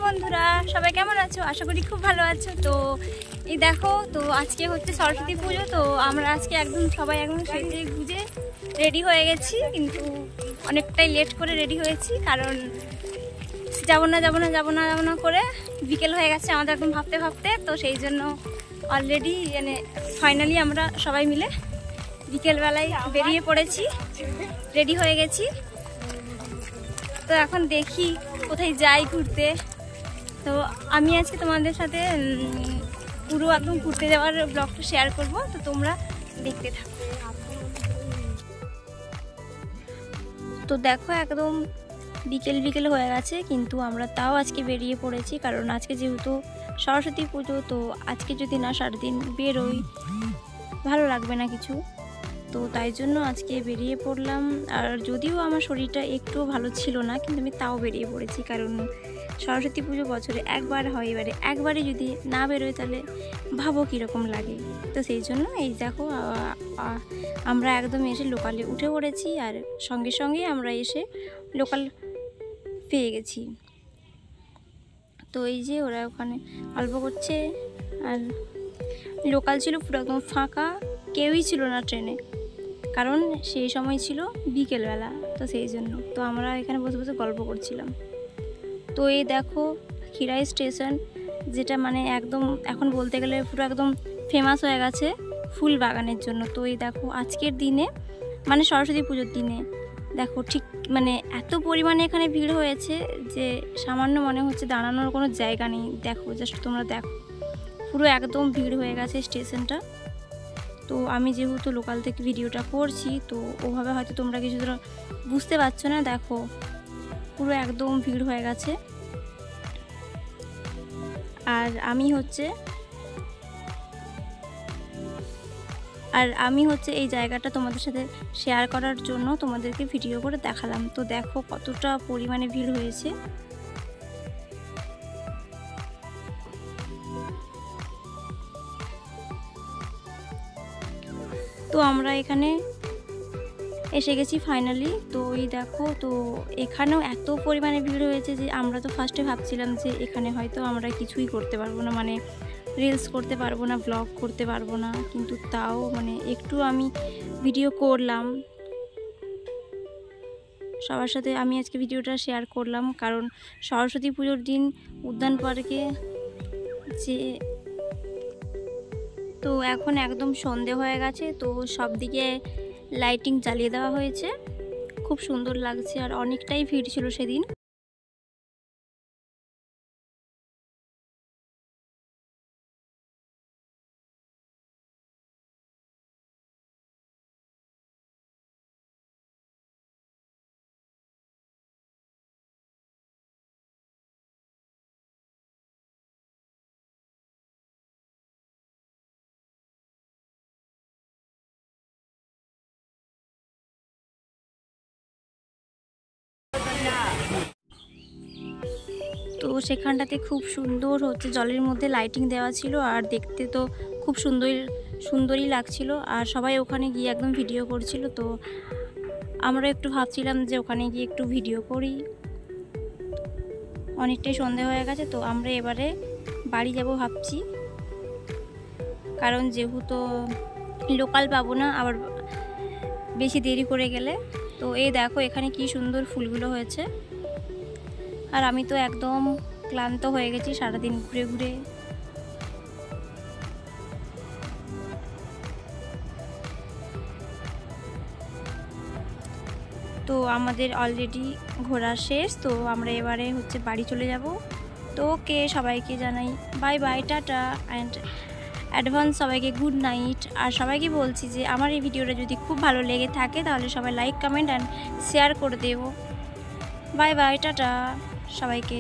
বন্ধুরা, সবাই কেমন আছো? আশা করি খুব ভালো আছো। তো এই দেখো, তো আজকে হচ্ছে সরস্বতী পুজো। তো আমরা আজকে একদম সবাই একদম সেজে গুজে রেডি হয়ে গেছি, কিন্তু অনেকটাই লেট করে রেডি হয়েছি, কারণ যাবো না করে বিকেল হয়ে গেছে আমাদের একদম ভাবতে ভাবতে। তো সেই জন্য অলরেডি মানে ফাইনালি আমরা সবাই মিলে বিকেলবেলায় বেরিয়ে পড়েছি, রেডি হয়ে গেছি। তো এখন দেখি কোথায় যাই ঘুরতে। তো আমি আজকে তোমাদের সাথে পুরো একদম ঘুরতে যাওয়ার ব্লগটা শেয়ার করব, তো তোমরা দেখতে থাকো। তো দেখো একদম বিকেল হয়ে গেছে, কিন্তু আমরা তাও আজকে বেরিয়ে পড়েছি, কারণ আজকে যেহেতু সরস্বতী পুজো, তো আজকে যদি না সারাদিন বেরোই ভালো লাগবে না কিছু। তো তাই জন্য আজকে বেরিয়ে পড়লাম। আর যদিও আমার শরীরটা একটুও ভালো ছিল না, কিন্তু আমি তাও বেরিয়ে পড়েছি, কারণ সরস্বতী পুজো বছরে একবার হয়, এবারে একবারে যদি না বেরোয় তাহলে ভাবো কীরকম লাগে। তো সেই জন্য এই দেখো আমরা একদম এসে লোকালে উঠে পড়েছি, আর সঙ্গে সঙ্গে আমরা এসে লোকাল পেয়ে গেছি। তো এই যে ওরা ওখানে গল্প করছে, আর লোকাল ছিল পুরো একদম ফাঁকা, কেউই ছিল না ট্রেনে, কারণ সেই সময় ছিল বিকেলবেলা। তো সেই জন্য তো আমরা এখানে বসে বসে গল্প করছিলাম। তো এই দেখো খিরাই স্টেশন, যেটা মানে একদম এখন বলতে গেলে পুরো একদম ফেমাস হয়ে গেছে ফুল বাগানের জন্য। তো এই দেখো আজকের দিনে মানে সরস্বতী পুজোর দিনে দেখো ঠিক মানে এত পরিমাণে এখানে ভিড় হয়েছে যে সামান্য মনে হচ্ছে দাঁড়ানোর কোনো জায়গা নেই। দেখো জাস্ট তোমরা দেখো, পুরো একদম ভিড় হয়ে গেছে স্টেশনটা। তো আমি যেহেতু লোকাল থেকে ভিডিওটা করছি, তো ওভাবে হয়তো তোমরা কিছুটা বুঝতে পারছো না। দেখো পুরো একদম ভিড় হয়ে গেছে। আর আমি হচ্ছে এই জায়গাটা তোমাদের সাথে শেয়ার করার জন্য তোমাদেরকে ভিডিও করে দেখালাম। তো দেখো কতটা পরিমাণে ভিড় হয়েছে। তো আমরা এখানে এসে গেছি ফাইনালি। তো এই দেখো, তো এখানেও এত পরিমাণে ভিড় হয়েছে যে আমরা তো ফার্স্টে ভাবছিলাম যে এখানে হয়তো আমরা কিছুই করতে পারবো না, মানে রিলস করতে পারবো না, ব্লগ করতে পারবো না, কিন্তু তাও মানে একটু আমি ভিডিও করলাম। সবার সাথে আমি আজকে ভিডিওটা শেয়ার করলাম, কারণ সরস্বতী পুজোর দিন উদ্যান পার্কে যে তো এখন একদম সন্ধে হয়ে গেছে। তো সব দিকে লাইটিং জ্বালিয়ে দেওয়া হয়েছে, খুব সুন্দর লাগছে, আর অনেকটাই ভিড় ছিল সেদিন। তো সেখানটাতে খুব সুন্দর হচ্ছে জলের মধ্যে লাইটিং দেওয়া ছিল, আর দেখতে তো খুব সুন্দরই লাগছিল, আর সবাই ওখানে গিয়ে একদম ভিডিও করছিল। তো আমরা একটু ভাবছিলাম যে ওখানে গিয়ে একটু ভিডিও করি। অনেকটাই সন্ধে হয়ে গেছে, তো আমরা এবারে বাড়ি যাব ভাবছি, কারণ যেহেতু লোকাল পাবো না আবার বেশি দেরি করে গেলে। তো এই দেখো এখানে কি সুন্দর ফুলগুলো হয়েছে, আর আমি তো একদম ক্লান্ত হয়ে গেছি সারাদিন ঘুরে ঘুরে। তো আমাদের অলরেডি ঘোরা শেষ, তো আমরা এবারে হচ্ছে বাড়ি চলে যাব। তো সবাইকে জানাই bye bye, tata and advance সবাইকে গুড নাইট। আর সবাইকে বলছি যে আমার এই ভিডিওটা যদি খুব ভালো লেগে থাকে তাহলে সবাই লাইক কমেন্ট অ্যান্ড শেয়ার করে দেবো। বাই বাই, টাটা সবাইকে।